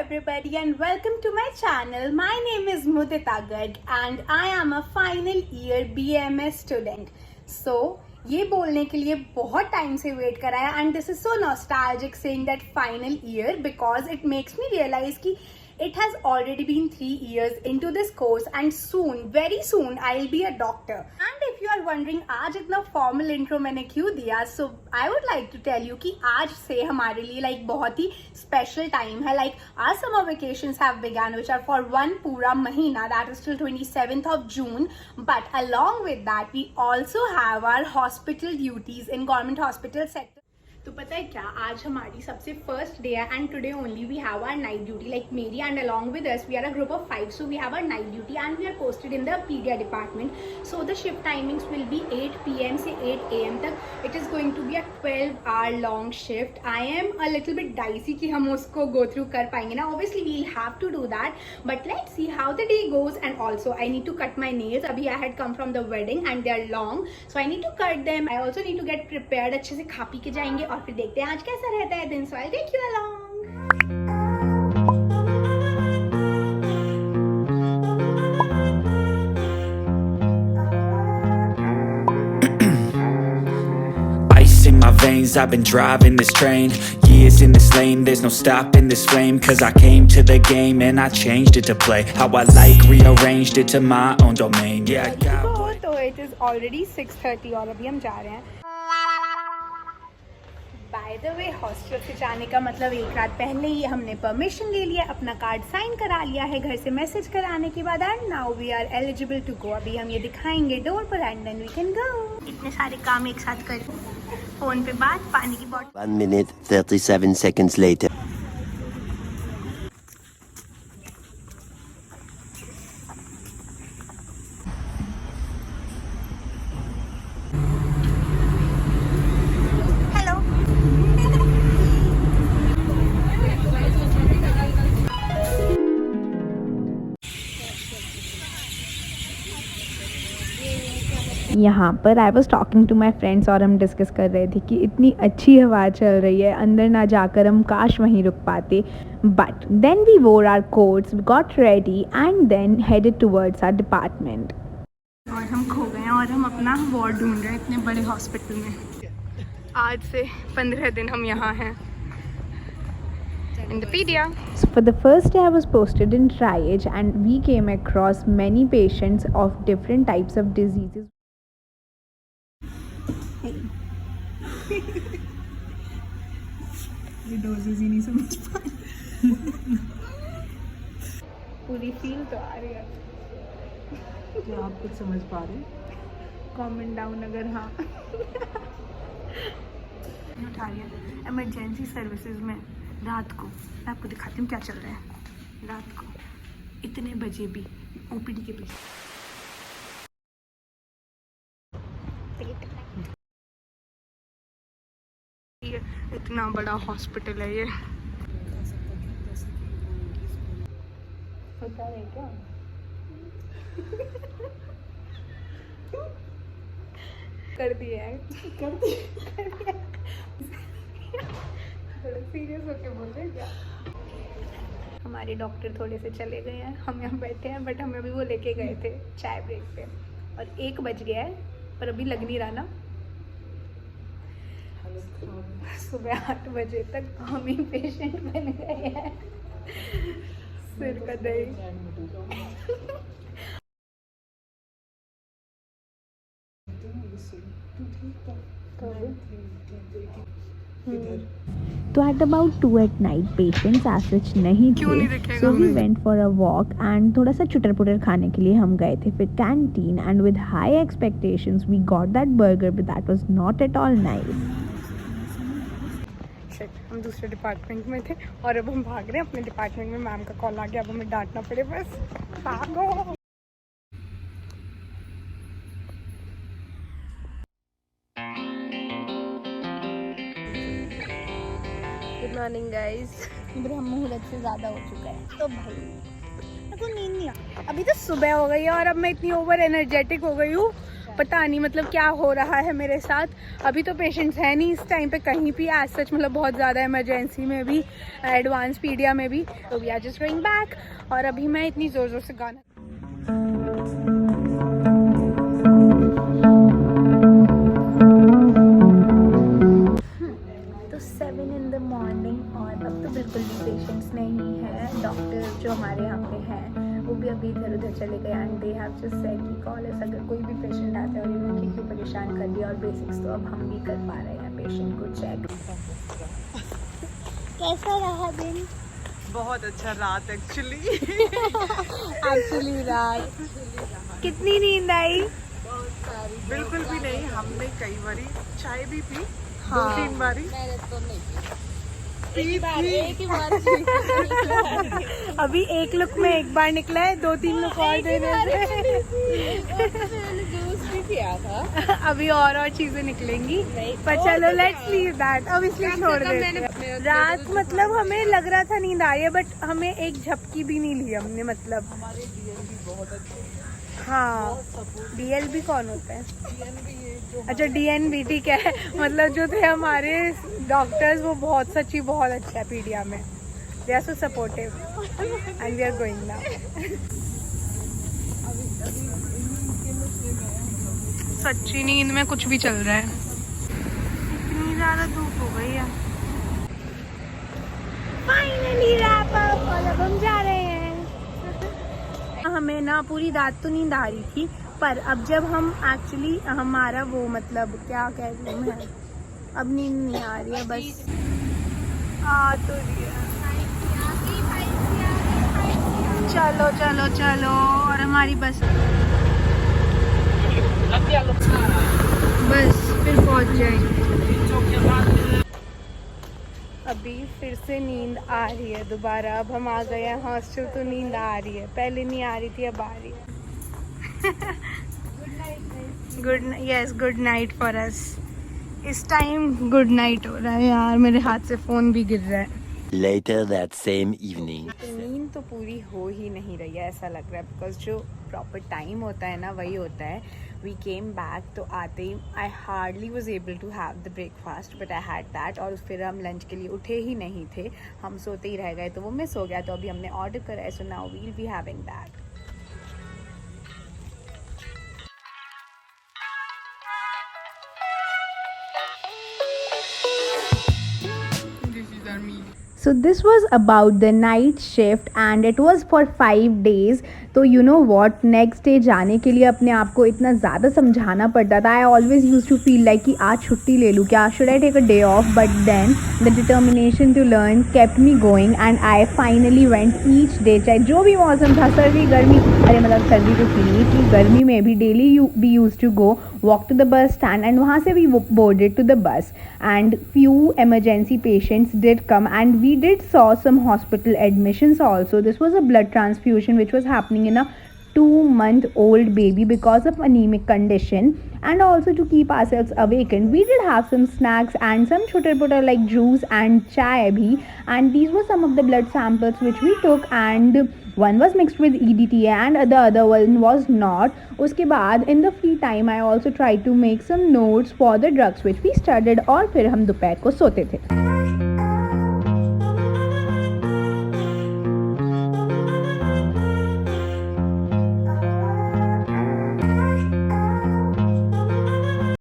everybody and welcome to my channel. My name is Mudita Garg and I am a final year BMS student. So ये बोलने के लिए बहुत time से wait करा है and this is so nostalgic saying that final year because it makes me realize कि it has already been 3 years into this course and soon, very soon, I'll be a doctor. And if you are wondering आज इतना formal intro मैंने क्यों दिया, so I would like to tell you कि आज से हमारे लिए like बहुत ही special time है. Like our summer vacations have begun, which are for one पूरा महीना, that is till 27th of June. But along with that, we also have our hospital duties in government hospital sector. तो पता है क्या, आज हमारी सबसे फर्स्ट डे है and today only we have our night duty like Mary and along with us we are a group of 5 so we have our night duty and we are posted in the paedia department. So the shift timings will be 8 PM से 8 AM तक. It is going to be a 12-hour long shift. I am a little bit dicey कि हम उसको go through कर पाएंगे ना. Obviously we will have to do that but let's see how the day goes. And also I need to cut my nails. अभी I had come from the wedding and they are long so I need to cut them. I also need to get prepared. अच्छे से खा P के जाएंगे और फिर देखते हैं आज कैसा रहता है दिन. So I take you along. Ice in my veins, I've been driving this train. Years in this lane, there's no stopping this flame. Cause I came to the game and I changed it to play how I like, rearranged it to my own domain. Yeah, I got तो it is already 6:30 और अभी हम जा रहे हैं. By the way hostel से जाने का मतलब एक रात पहले ही हमने परमिशन ले लिया, अपना कार्ड साइन करा लिया है घर से मैसेज कराने के बाद and now we are eligible to go. अभी हम ये दिखाएंगे डोर पर and then we can go. इतने सारे काम एक साथ कर, फोन पे बात, पानी की बॉटल. 1 minute 37 seconds later. यहाँ पर I was talking to my friends और हम डिस्कस कर रहे थे कि इतनी अच्छी हवा चल रही है, अंदर ना जाकर हम काश वहीं रुक पाते. But then we wore our coats, we got ready and then headed towards our department. और हम खो गए हैं और हम अपना वार्ड ढूंढ रहे हैं इतने बड़े हॉस्पिटल में. आज से 15 दिन हम यहाँ हैं in the pedia. So for the first day I was posted in triage and we came across many patients of different types of diseases. ये डोजेज ही नहीं समझ पाए. पूरी फील तो आ रही है. क्या आप कुछ समझ पा रहे हैं? कमेंट डाउन अगर हाँ. उठा लिया इमरजेंसी सर्विसेज में रात को. मैं आपको दिखाती हूँ क्या चल रहा है रात को इतने बजे भी ओपीडी के पीछे. इतना बड़ा हॉस्पिटल है ये. होता है क्या? कर दिया है. थोड़ा सीरियस होके बोल रहे हैं क्या? हमारे डॉक्टर थोड़े से चले गए हैं, हम यहाँ बैठे हैं बट हमें अभी वो लेके गए थे चाय ब्रेक पे और 1 बज गया है पर अभी लग नहीं रहा ना. सुबह 8 बजे तक हम ही पेशेंट बन गए हैं. सिर का दही. तो at about 2 at night patients as such नहीं थे, so we went for a walk and थोड़ा सा चुटर पुटर खाने के लिए हम गए थे फिर canteen and with high expectations we got that burger but that was not at all nice. हम दूसरे डिपार्टमेंट में थे और अब हम भाग रहे हैं अपने डिपार्टमेंट में. मैम का कॉल आ गया, अब हमें डांटना पड़े बस. भागो. Good morning guys. ब्रह्म मुहूर्त से ज़्यादा हो चुका है तो भाई मेरे को नींद नहीं आ. अभी तो सुबह हो गई है और अब मैं इतनी ओवर एनर्जेटिक हो गई हूँ पता नहीं मतलब क्या हो रहा है मेरे साथ। अभी तो पेशेंट्स है नहीं इस टाइम पे कहीं भी एज सच, मतलब बहुत ज़्यादा इमरजेंसी में भी, एडवांस पीडिया में भी। तो we are just going back. और अभी मैं इतनी ज़ोर ज़ोर से गाना तो 7 in the morning और अब तो बिल्कुल भी पेशेंट्स नहीं है। डॉक्टर जो हमारे यहाँ पे हैं वो भी अभी इधर उधर चले गए and they have just said कि कॉल अस अगर कोई भी पेशेंट आता है और इन्होंने क्यों परेशान कर दिया। और बेसिक्स तो अब हम भी कर पा रहे हैं पेशेंट को चेक। कैसा रहा दिन? बहुत अच्छा रात एक्चुअली। एक्चुअली रात कितनी नींद आई? बिल्कुल भी नहीं, हमने कई बारी चाय भी पी, हाँ। 2-3 बारी। अभी एक लुक में एक बार निकला है, 2-3 लुक और देने से अभी और चीजें निकलेंगी। पर चलो लेट्स लीव दैट, अब इसलिए छोड़ देते। रात मतलब हमें लग रहा था नींद आई है बट हमें एक झपकी भी नहीं ली हमने। मतलब हमारे डीएनबी बहुत अच्छे, हाँ, डीएलबी कौन होता है? अच्छा डीएनबी, ठीक है। मतलब जो थे हमारे डॉक्टर्स वो बहुत सच्ची बहुत अच्छा है पीडिया में। They are so supportive and we are going now. सच्ची नींद में कुछ भी चल रहा है। इतनी ज्यादा धूप हो गई है। फाइनली रैप अप और अब हम जा रहे हैं। हमें ना पूरी रात तो नींद आ रही थी पर अब जब हम एक्चुअली हमारा वो मतलब क्या कह रही हूँ मैं, अब नींद नहीं आ रही है, बस आ तो रही है। चलो चलो चलो और हमारी बस फिर पहुंच जाएंगे। अभी फिर से नींद आ रही है दोबारा। अब हम आ गए हैं हॉस्टल तो नींद आ रही है, पहले नहीं आ रही थी अब आ रही है। Good night for us. इस टाइम गुड नाइट हो रहा है यार, मेरे हाथ से फोन भी गिर रहा है। Later that same evening. नींद तो पूरी हो ही नहीं रही है ऐसा लग रहा है, बिकॉज जो प्रॉपर टाइम होता है ना वही होता है। वी केम बैक तो आते ही I hardly was able to have the breakfast but I had that. और फिर हम लंच के लिए उठे ही नहीं थे, हम सोते ही रह गए तो वो मिस हो गया। तो अभी हमने ऑर्डर करा है, so now we will be having that. So this was about the night shift and it was for 5 days. तो you know what, next day जाने के लिए अपने आप को इतना ज़्यादा समझाना पड़ता था। I always used to feel like कि आज छुट्टी ले लूँ क्या, should I take a day off? But then the determination to learn kept me going and I finally went each day। चाहे जो भी मौसम था, सर्दी गर्मी, अरे मतलब सर्दी तो थी नहीं थी, गर्मी में भी daily we used to go walk to the bus stand and वहाँ से we boarded to the bus and few emergency patients did come and we did saw some hospital admissions also. This was a blood transfusion which was happening in a 2-month-old baby because of anemic condition, and also to keep ourselves awakened we did have some snacks and some chotar like juice and chai bhi, and these were some of the blood samples which we took and one was mixed with EDTA and the other one was not. उसके बाद in the free time I also tried to make some notes for the drugs which we studied और फिर हम दोपहर को सोते थे।